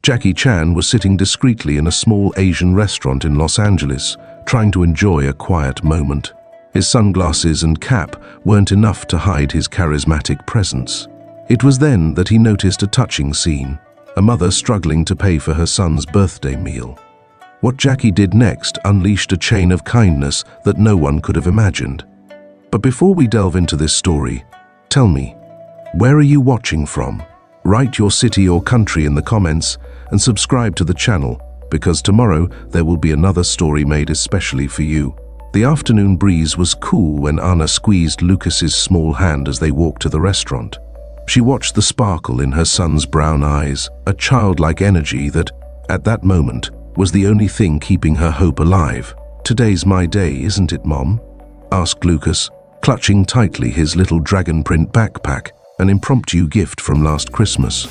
Jackie Chan was sitting discreetly in a small Asian restaurant in Los Angeles, trying to enjoy a quiet moment. His sunglasses and cap weren't enough to hide his charismatic presence. It was then that he noticed a touching scene, a mother struggling to pay for her son's birthday meal. What Jackie did next unleashed a chain of kindness that no one could have imagined. But before we delve into this story, tell me, where are you watching from? Write your city or country in the comments and subscribe to the channel, because tomorrow there will be another story made especially for you. The afternoon breeze was cool when Anna squeezed Lucas's small hand as they walked to the restaurant. She watched the sparkle in her son's brown eyes, a childlike energy that, at that moment, was the only thing keeping her hope alive. "Today's my day, isn't it, Mom?" asked Lucas, clutching tightly his little dragon print backpack, an impromptu gift from last Christmas.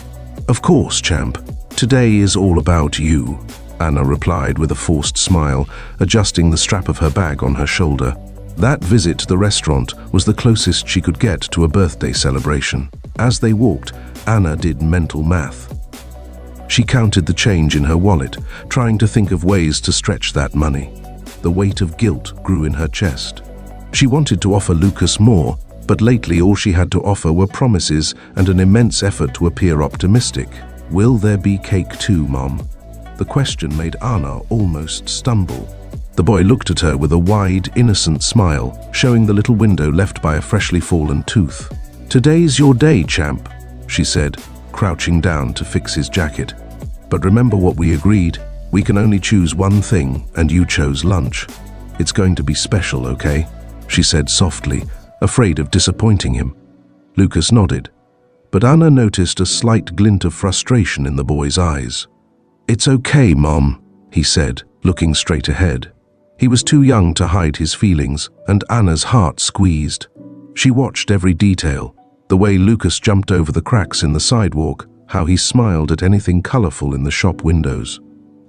"Of course, champ. Today is all about you," Anna replied with a forced smile, adjusting the strap of her bag on her shoulder. That visit to the restaurant was the closest she could get to a birthday celebration. As they walked, Anna did mental math. She counted the change in her wallet, trying to think of ways to stretch that money. The weight of guilt grew in her chest. She wanted to offer Lucas more, but lately all she had to offer were promises and an immense effort to appear optimistic. "Will there be cake too, Mom?" The question made Anna almost stumble. The boy looked at her with a wide, innocent smile, showing the little window left by a freshly fallen tooth. "Today's your day, champ," she said, crouching down to fix his jacket. "But remember what we agreed. We can only choose one thing, and you chose lunch. It's going to be special, okay?" she said softly, afraid of disappointing him. Lucas nodded, but Anna noticed a slight glint of frustration in the boy's eyes. "It's okay, Mom," he said, looking straight ahead. He was too young to hide his feelings, and Anna's heart squeezed. She watched every detail, the way Lucas jumped over the cracks in the sidewalk, how he smiled at anything colorful in the shop windows.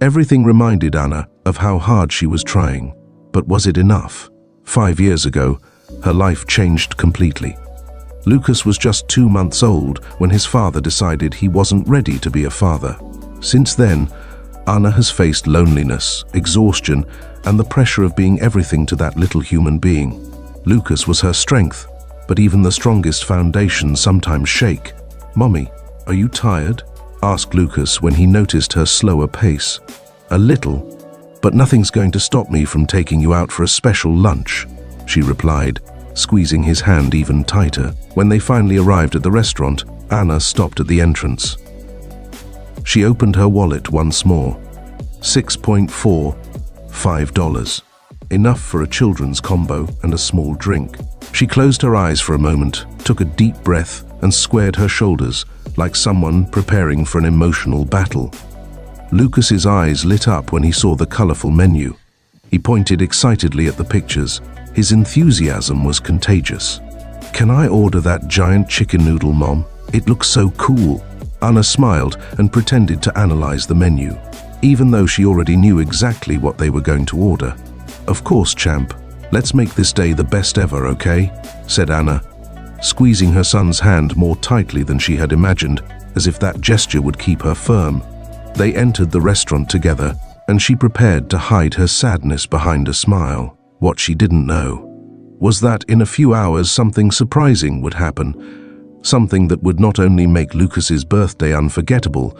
Everything reminded Anna of how hard she was trying. But was it enough? 5 years ago, her life changed completely. Lucas was just 2 months old when his father decided he wasn't ready to be a father. Since then, Anna has faced loneliness, exhaustion, and the pressure of being everything to that little human being. Lucas was her strength, but even the strongest foundations sometimes shake. "Mommy, are you tired?" asked Lucas when he noticed her slower pace. "A little, but nothing's going to stop me from taking you out for a special lunch," she replied, squeezing his hand even tighter. When they finally arrived at the restaurant, Anna stopped at the entrance. She opened her wallet once more. $6.45. Enough for a children's combo and a small drink. She closed her eyes for a moment, took a deep breath, and squared her shoulders, like someone preparing for an emotional battle. Lucas's eyes lit up when he saw the colorful menu. He pointed excitedly at the pictures. His enthusiasm was contagious. "Can I order that giant chicken noodle, Mom? It looks so cool." Anna smiled and pretended to analyze the menu, even though she already knew exactly what they were going to order. "Of course, champ. Let's make this day the best ever, okay?" said Anna, squeezing her son's hand more tightly than she had imagined, as if that gesture would keep her firm. They entered the restaurant together, and she prepared to hide her sadness behind a smile. What she didn't know was that in a few hours something surprising would happen, something that would not only make Lucas's birthday unforgettable,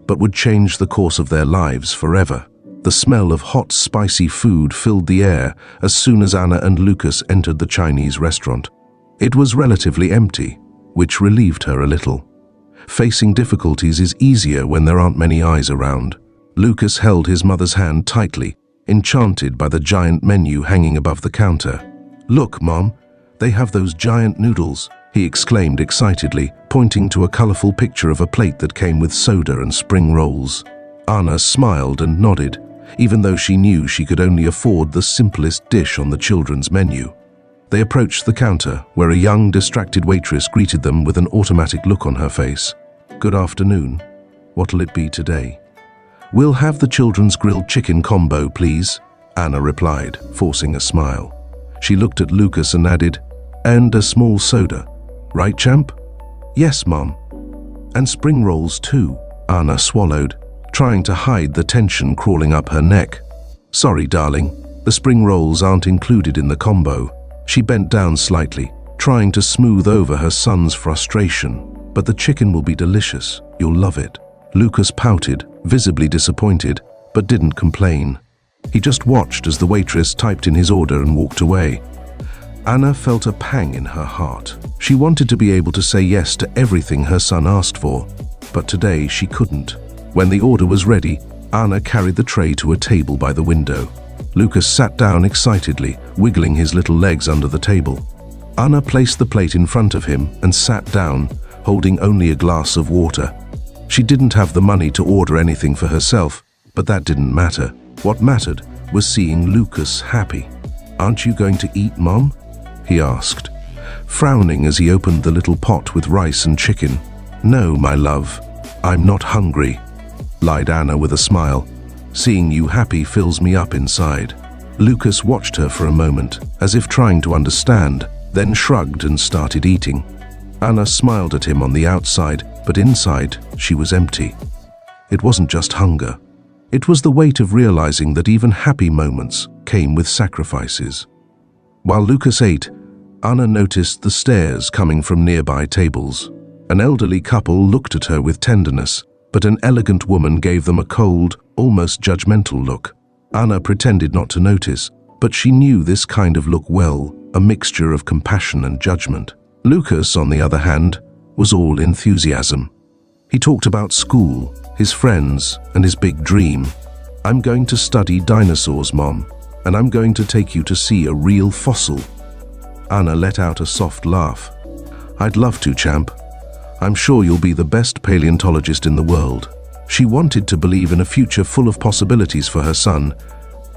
but would change the course of their lives forever. The smell of hot, spicy food filled the air as soon as Anna and Lucas entered the Chinese restaurant. It was relatively empty, which relieved her a little. Facing difficulties is easier when there aren't many eyes around. Lucas held his mother's hand tightly, enchanted by the giant menu hanging above the counter. "Look, Mom, they have those giant noodles," he exclaimed excitedly, pointing to a colorful picture of a plate that came with soda and spring rolls. Anna smiled and nodded, even though she knew she could only afford the simplest dish on the children's menu. They approached the counter, where a young, distracted waitress greeted them with an automatic look on her face. "Good afternoon. What'll it be today?" "We'll have the children's grilled chicken combo, please," Anna replied, forcing a smile. She looked at Lucas and added, "And a small soda. Right, champ?" "Yes, Mom. And spring rolls too." Anna swallowed, trying to hide the tension crawling up her neck. "Sorry, darling, the spring rolls aren't included in the combo." She bent down slightly, trying to smooth over her son's frustration. "But the chicken will be delicious. You'll love it." Lucas pouted, visibly disappointed, but didn't complain. He just watched as the waitress typed in his order and walked away. Anna felt a pang in her heart. She wanted to be able to say yes to everything her son asked for, but today she couldn't. When the order was ready, Anna carried the tray to a table by the window. Lucas sat down excitedly, wiggling his little legs under the table. Anna placed the plate in front of him and sat down, holding only a glass of water. She didn't have the money to order anything for herself, but that didn't matter. What mattered was seeing Lucas happy. "Aren't you going to eat, Mom?" he asked, frowning as he opened the little pot with rice and chicken. "No, my love, I'm not hungry," lied Anna with a smile. "Seeing you happy fills me up inside." Lucas watched her for a moment, as if trying to understand, then shrugged and started eating. Anna smiled at him on the outside, but inside she was empty. It wasn't just hunger. It was the weight of realizing that even happy moments came with sacrifices. While Lucas ate, Anna noticed the stares coming from nearby tables. An elderly couple looked at her with tenderness, but an elegant woman gave them a cold, almost judgmental look. Anna pretended not to notice, but she knew this kind of look well, a mixture of compassion and judgment. Lucas, on the other hand, was all enthusiasm. He talked about school, his friends, and his big dream. "I'm going to study dinosaurs, Mom, and I'm going to take you to see a real fossil." Anna let out a soft laugh. "I'd love to, champ. I'm sure you'll be the best paleontologist in the world." She wanted to believe in a future full of possibilities for her son,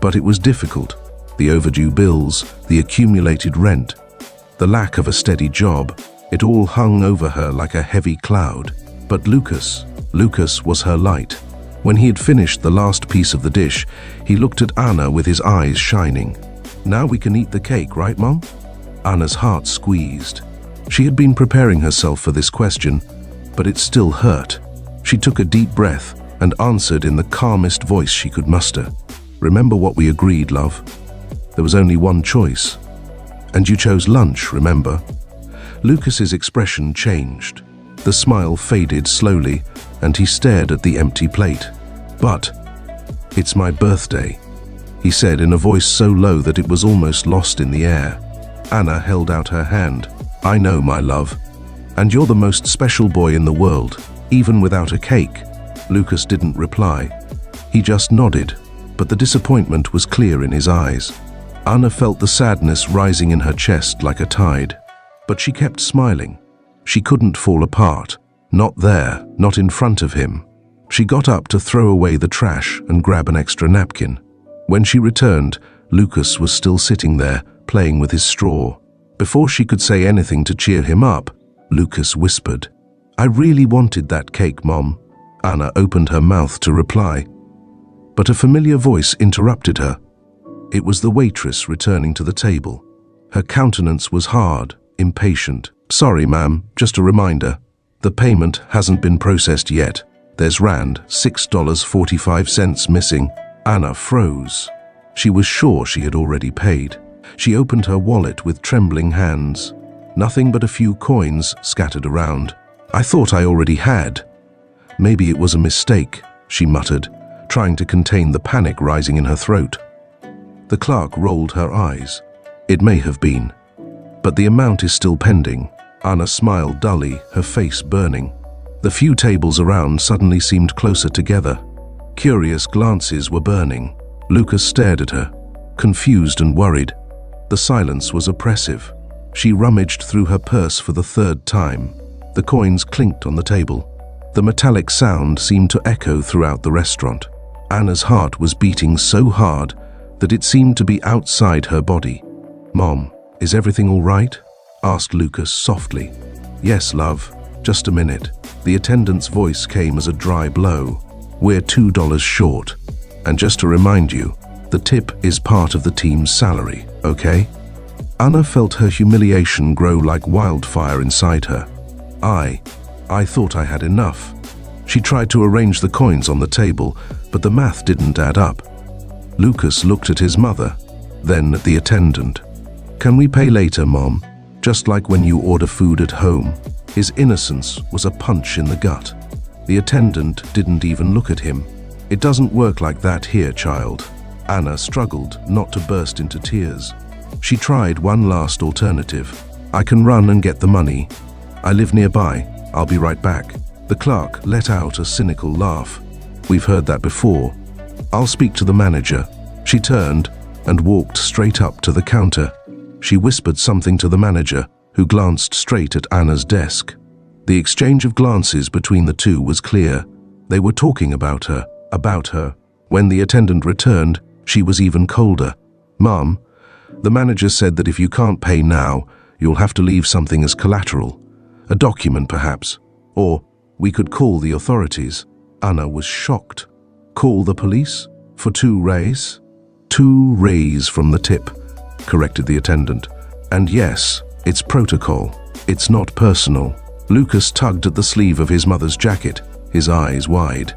but it was difficult. The overdue bills, the accumulated rent, the lack of a steady job, it all hung over her like a heavy cloud. But Lucas was her light. When he had finished the last piece of the dish, he looked at Anna with his eyes shining. "Now we can eat the cake, right, Mom?" Anna's heart squeezed. She had been preparing herself for this question, but it still hurt. She took a deep breath and answered in the calmest voice she could muster. "Remember what we agreed, love? There was only one choice. And you chose lunch, remember?" Lucas's expression changed. The smile faded slowly, and he stared at the empty plate. "But it's my birthday," he said in a voice so low that it was almost lost in the air. Anna held out her hand. "I know, my love. And you're the most special boy in the world, even without a cake." Lucas didn't reply. He just nodded, but the disappointment was clear in his eyes. Anna felt the sadness rising in her chest like a tide. But she kept smiling. She couldn't fall apart. Not there, not in front of him. She got up to throw away the trash and grab an extra napkin. When she returned, Lucas was still sitting there, playing with his straw. Before she could say anything to cheer him up, Lucas whispered, "I really wanted that cake, Mom." Anna opened her mouth to reply, but a familiar voice interrupted her. It was the waitress returning to the table. Her countenance was hard, impatient. "Sorry, ma'am, just a reminder. The payment hasn't been processed yet. There's Rand, $6.45 missing." Anna froze. She was sure she had already paid. She opened her wallet with trembling hands. Nothing but a few coins scattered around. "I thought I already had." "Maybe it was a mistake," she muttered, trying to contain the panic rising in her throat. The clerk rolled her eyes. "It may have been, but the amount is still pending." Anna smiled dully, her face burning. The few tables around suddenly seemed closer together. Curious glances were burning. Lucas stared at her, confused and worried. The silence was oppressive. She rummaged through her purse for the third time. The coins clinked on the table. The metallic sound seemed to echo throughout the restaurant. Anna's heart was beating so hard that it seemed to be outside her body. "Mom, is everything all right?" asked Lucas softly. "Yes, love. Just a minute." The attendant's voice came as a dry blow. "We're $2 short. And just to remind you, the tip is part of the team's salary, okay?" Anna felt her humiliation grow like wildfire inside her. I thought I had enough. She tried to arrange the coins on the table, but the math didn't add up. Lucas looked at his mother, then at the attendant. "Can we pay later, Mom? Just like when you order food at home." His innocence was a punch in the gut. The attendant didn't even look at him. "It doesn't work like that here, child." Anna struggled not to burst into tears. She tried one last alternative. "I can run and get the money. I live nearby. I'll be right back." The clerk let out a cynical laugh. "We've heard that before. I'll speak to the manager." She turned and walked straight up to the counter. She whispered something to the manager, who glanced straight at Anna's desk. The exchange of glances between the two was clear. They were talking about her. When the attendant returned, she was even colder. "Mom, the manager said that if you can't pay now, you'll have to leave something as collateral. A document, perhaps. Or we could call the authorities." Anna was shocked. "Call the police? For 2 rays?" "2 rays from the tip," corrected the attendant. "And yes, it's protocol. It's not personal." Lucas tugged at the sleeve of his mother's jacket, his eyes wide.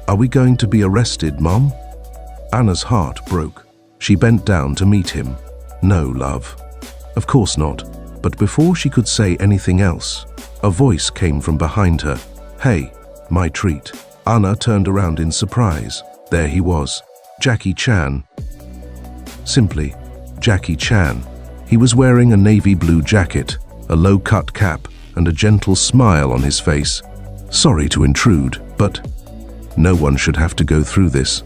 "Are we going to be arrested, Mom?" Anna's heart broke. She bent down to meet him. "No, love. Of course not." But before she could say anything else, a voice came from behind her. "Hey, my treat." Anna turned around in surprise. There he was, Jackie Chan. Simply, Jackie Chan. He was wearing a navy blue jacket, a low-cut cap, and a gentle smile on his face. "Sorry to intrude, but no one should have to go through this.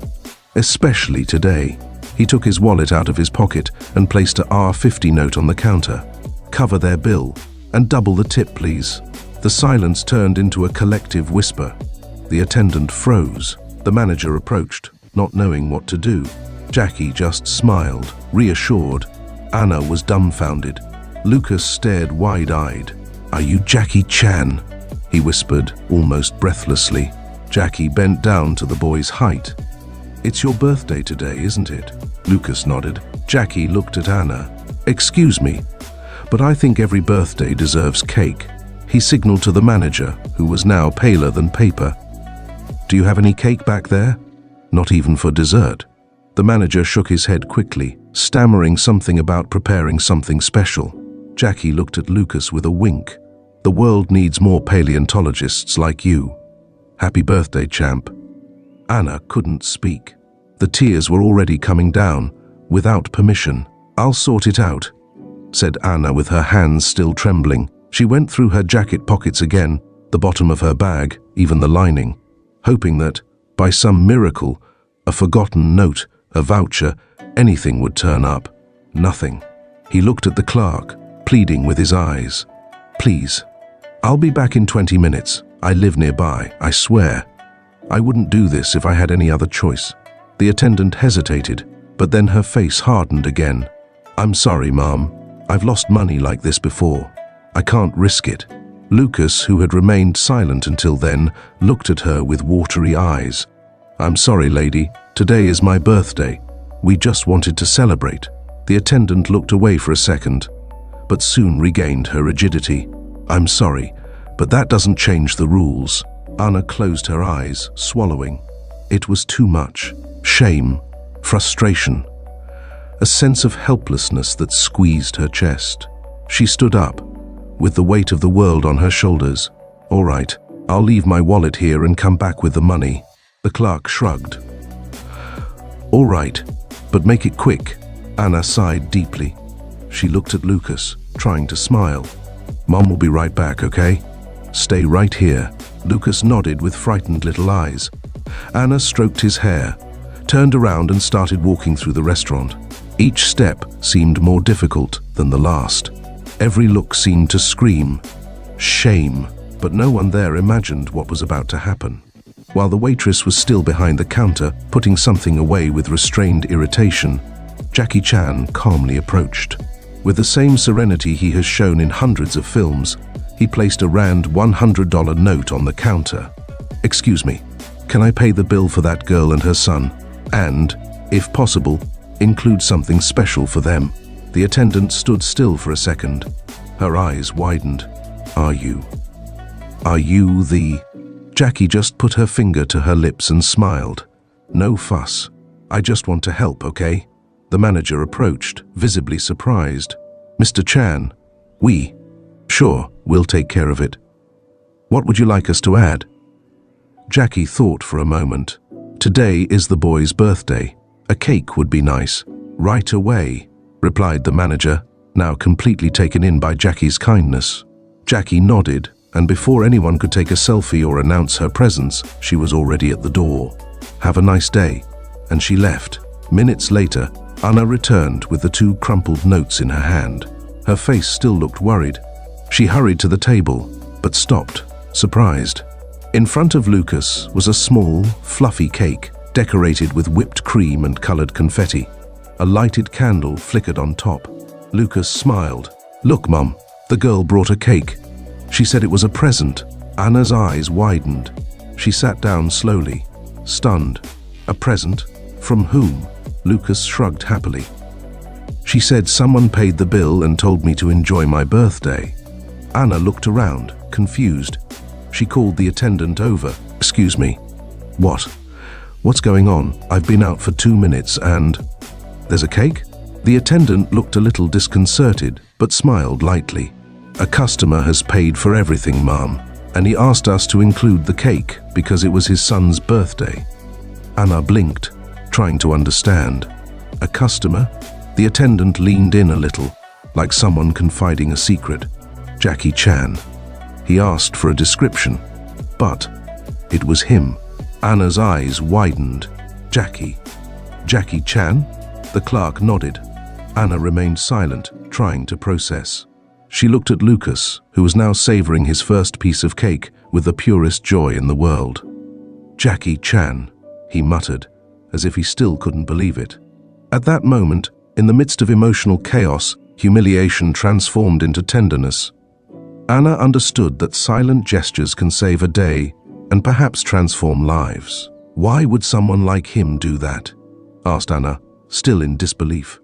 Especially today." He took his wallet out of his pocket and placed a R50 note on the counter. "Cover their bill, and double the tip, please." The silence turned into a collective whisper. The attendant froze. The manager approached, not knowing what to do. Jackie just smiled, reassured. Anna was dumbfounded. Lucas stared wide-eyed. "Are you Jackie Chan?" he whispered, almost breathlessly. Jackie bent down to the boy's height. "It's your birthday today, isn't it?" Lucas nodded. Jackie looked at Anna. "Excuse me, but I think every birthday deserves cake." He signaled to the manager, who was now paler than paper. "Do you have any cake back there? Not even for dessert?" The manager shook his head quickly, stammering something about preparing something special. Jackie looked at Lucas with a wink. "The world needs more paleontologists like you. Happy birthday, champ." Anna couldn't speak. The tears were already coming down, without permission. "I'll sort it out," said Anna with her hands still trembling. She went through her jacket pockets again, the bottom of her bag, even the lining, hoping that, by some miracle, a forgotten note, a voucher, anything would turn up. Nothing. He looked at the clerk, pleading with his eyes. "Please, I'll be back in 20 minutes. I live nearby, I swear. I wouldn't do this if I had any other choice." The attendant hesitated, but then her face hardened again. "I'm sorry, Mom. I've lost money like this before. I can't risk it." Lucas, who had remained silent until then, looked at her with watery eyes. "I'm sorry, lady. Today is my birthday. We just wanted to celebrate." The attendant looked away for a second, but soon regained her rigidity. "I'm sorry, but that doesn't change the rules." Anna closed her eyes, swallowing. It was too much. Shame, frustration, a sense of helplessness that squeezed her chest. She stood up, with the weight of the world on her shoulders. "All right, I'll leave my wallet here and come back with the money." The clerk shrugged. "All right, but make it quick." Anna sighed deeply. She looked at Lucas, trying to smile. "Mom will be right back, okay? Stay right here." Lucas nodded with frightened little eyes. Anna stroked his hair, turned around and started walking through the restaurant. Each step seemed more difficult than the last. Every look seemed to scream shame, but no one there imagined what was about to happen. While the waitress was still behind the counter, putting something away with restrained irritation, Jackie Chan calmly approached. With the same serenity he has shown in hundreds of films, he placed a rand $100 note on the counter. "Excuse me, can I pay the bill for that girl and her son? And, if possible, include something special for them?" The attendant stood still for a second. Her eyes widened. Are you the..." Jackie just put her finger to her lips and smiled. "No fuss. I just want to help, okay?" The manager approached, visibly surprised. "Mr. Chan, Sure, we'll take care of it. What would you like us to add?" Jackie thought for a moment. "Today is the boy's birthday. A cake would be nice." "Right away," replied the manager, now completely taken in by Jackie's kindness. Jackie nodded, and before anyone could take a selfie or announce her presence, she was already at the door. "Have a nice day," and she left. Minutes later, Anna returned with the 2 crumpled notes in her hand. Her face still looked worried. She hurried to the table, but stopped, surprised. In front of Lucas was a small, fluffy cake, decorated with whipped cream and colored confetti. A lighted candle flickered on top. Lucas smiled. "Look, Mum, the girl brought a cake. She said it was a present." Anna's eyes widened. She sat down slowly, stunned. "A present? From whom?" Lucas shrugged happily. "She said someone paid the bill and told me to enjoy my birthday." Anna looked around, confused. She called the attendant over. "Excuse me. What? What's going on? I've been out for 2 minutes and... There's a cake?" The attendant looked a little disconcerted, but smiled lightly. "A customer has paid for everything, ma'am, and he asked us to include the cake because it was his son's birthday." Anna blinked, trying to understand. "A customer?" The attendant leaned in a little, like someone confiding a secret. "Jackie Chan." He asked for a description, but it was him. Anna's eyes widened. Jackie Chan?" The clerk nodded. Anna remained silent, trying to process. She looked at Lucas, who was now savoring his first piece of cake with the purest joy in the world. "Jackie Chan," he muttered, as if he still couldn't believe it. At that moment, in the midst of emotional chaos, humiliation transformed into tenderness. Anna understood that silent gestures can save a day and perhaps transform lives. "Why would someone like him do that?" asked Anna, still in disbelief.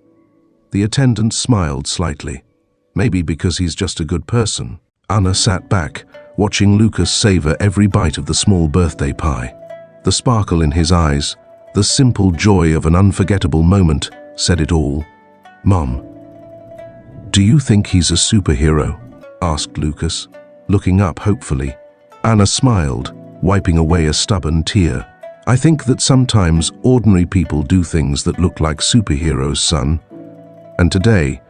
The attendant smiled slightly. "Maybe because he's just a good person." Anna sat back, watching Lucas savor every bite of the small birthday pie. The sparkle in his eyes, the simple joy of an unforgettable moment, said it all. "Mom, do you think he's a superhero?" asked Lucas, looking up hopefully. Anna smiled, wiping away a stubborn tear. "I think that sometimes ordinary people do things that look like superheroes, son. And today,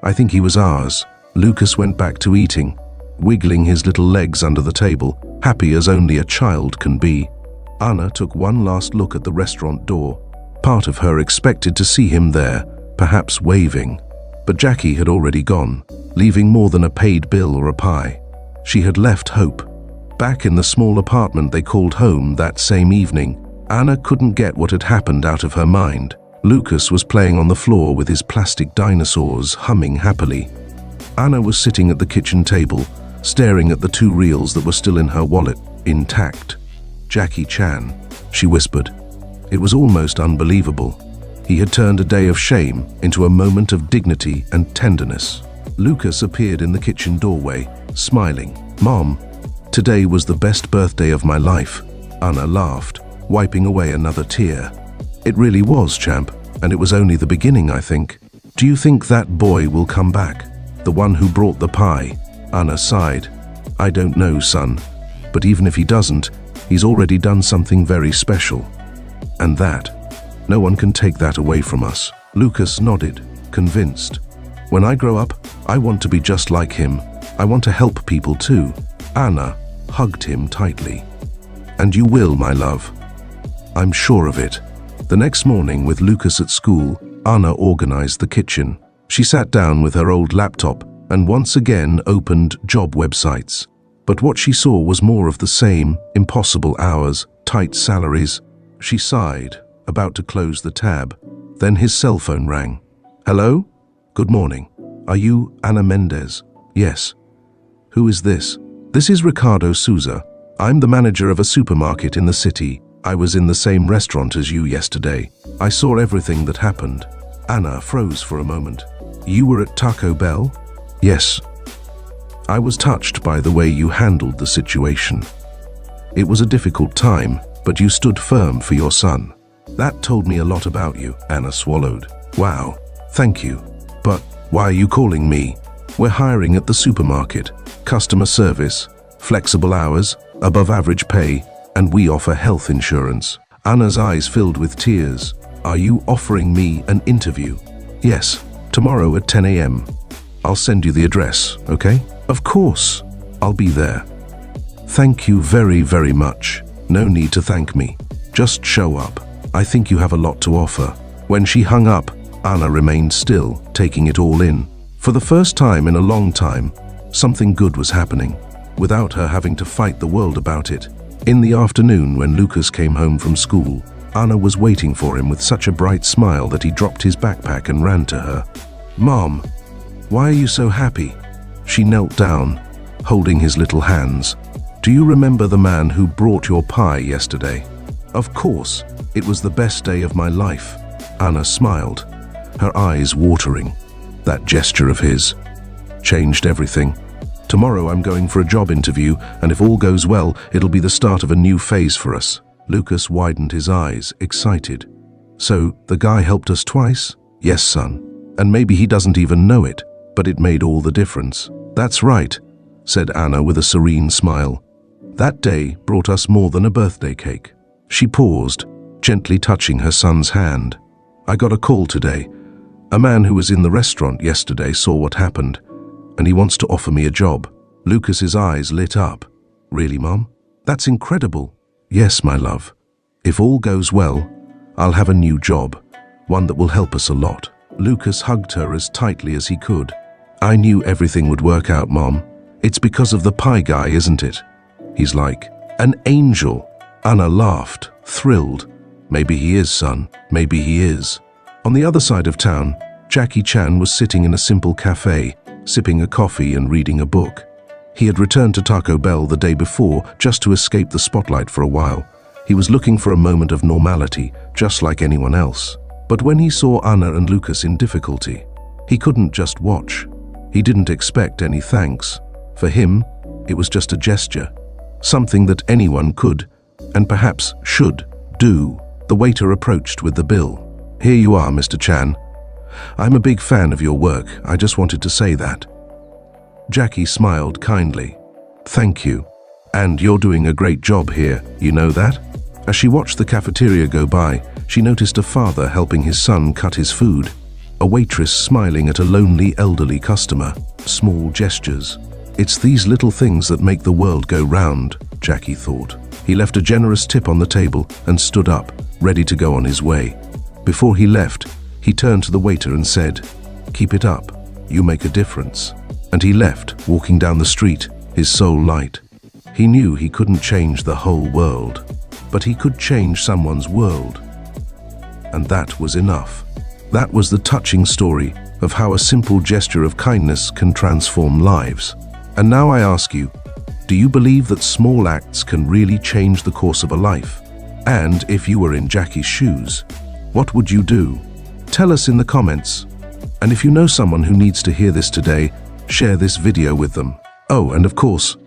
I think he was ours." Lucas went back to eating, wiggling his little legs under the table, happy as only a child can be. Anna took one last look at the restaurant door. Part of her expected to see him there, perhaps waving. But Jackie had already gone, leaving more than a paid bill or a pie. She had left hope. Back in the small apartment they called home that same evening, Anna couldn't get what had happened out of her mind. Lucas was playing on the floor with his plastic dinosaurs, humming happily. Anna was sitting at the kitchen table, staring at the 2 reels that were still in her wallet, intact. "Jackie Chan," she whispered. It was almost unbelievable. He had turned a day of shame into a moment of dignity and tenderness. Lucas appeared in the kitchen doorway, smiling. "Mom, today was the best birthday of my life." Anna laughed, wiping away another tear. "It really was, champ, and it was only the beginning, I think. Do you think that boy will come back? The one who brought the pie?" Anna sighed. "I don't know, son, but even if he doesn't, he's already done something very special. And no one can take that away from us." Lucas nodded, convinced. "When I grow up, I want to be just like him. I want to help people too." Anna hugged him tightly. "And you will, my love. I'm sure of it." The next morning, with Lucas at school, Anna organized the kitchen. She sat down with her old laptop and once again opened job websites. But what she saw was more of the same: impossible hours, tight salaries. She sighed, about to close the tab. Then his cell phone rang. "Hello? Good morning. Are you Ana Mendez?" "Yes." "Who is this?" "This is Ricardo Souza. I'm the manager of a supermarket in the city. I was in the same restaurant as you yesterday. I saw everything that happened." Anna froze for a moment. "You were at Taco Bell?" "Yes. I was touched by the way you handled the situation." It was a difficult time, but you stood firm for your son. That told me a lot about you, Anna swallowed. Wow, thank you. But why are you calling me? We're hiring at the supermarket. Customer service, flexible hours, above average pay, and we offer health insurance. Anna's eyes filled with tears. Are you offering me an interview? Yes, tomorrow at 10 a.m. I'll send you the address, okay? Of course, I'll be there. Thank you very, very much. No need to thank me. Just show up. I think you have a lot to offer. When she hung up, Anna remained still, taking it all in. For the first time in a long time, something good was happening, without her having to fight the world about it. In the afternoon, when Lucas came home from school, Anna was waiting for him with such a bright smile that he dropped his backpack and ran to her. Mom, why are you so happy? She knelt down, holding his little hands. Do you remember the man who brought your pie yesterday? Of course, it was the best day of my life. Anna smiled, her eyes watering. That gesture of his changed everything. Tomorrow I'm going for a job interview, and if all goes well, it'll be the start of a new phase for us. Lucas widened his eyes, excited. So, the guy helped us twice? Yes, son. And maybe he doesn't even know it, but it made all the difference. That's right, said Anna with a serene smile. That day brought us more than a birthday cake. She paused, gently touching her son's hand. I got a call today. A man who was in the restaurant yesterday saw what happened, and he wants to offer me a job. Lucas's eyes lit up. Really, Mom? That's incredible. Yes, my love. If all goes well, I'll have a new job, one that will help us a lot. Lucas hugged her as tightly as he could. I knew everything would work out, Mom. It's because of the pie guy, isn't it? He's like an angel. Anna laughed, thrilled. Maybe he is, son. Maybe he is. On the other side of town, Jackie Chan was sitting in a simple cafe, sipping a coffee and reading a book. He had returned to Taco Bell the day before just to escape the spotlight for a while. He was looking for a moment of normality, just like anyone else. But when he saw Anna and Lucas in difficulty, he couldn't just watch. He didn't expect any thanks. For him, it was just a gesture, something that anyone could, and perhaps should, do. The waiter approached with the bill. Here you are, Mr. Chan. I'm a big fan of your work. I just wanted to say that. Jackie smiled kindly. Thank you. And you're doing a great job here, you know that? As she watched the cafeteria go by, she noticed a father helping his son cut his food, a waitress smiling at a lonely elderly customer. Small gestures. It's these little things that make the world go round, Jackie thought. He left a generous tip on the table and stood up, ready to go on his way. Before he left, he turned to the waiter and said, "Keep it up. You make a difference." And he left, walking down the street, his soul light. He knew he couldn't change the whole world, but he could change someone's world. And that was enough. That was the touching story of how a simple gesture of kindness can transform lives. And now I ask you, do you believe that small acts can really change the course of a life? And if you were in Jackie's shoes, what would you do? Tell us in the comments. And if you know someone who needs to hear this today, share this video with them. Oh, and of course,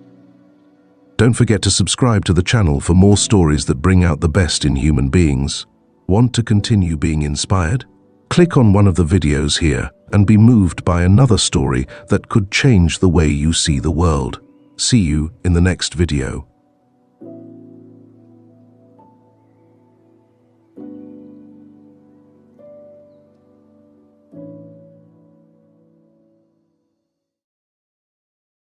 don't forget to subscribe to the channel for more stories that bring out the best in human beings. Want to continue being inspired? Click on one of the videos here and be moved by another story that could change the way you see the world. See you in the next video.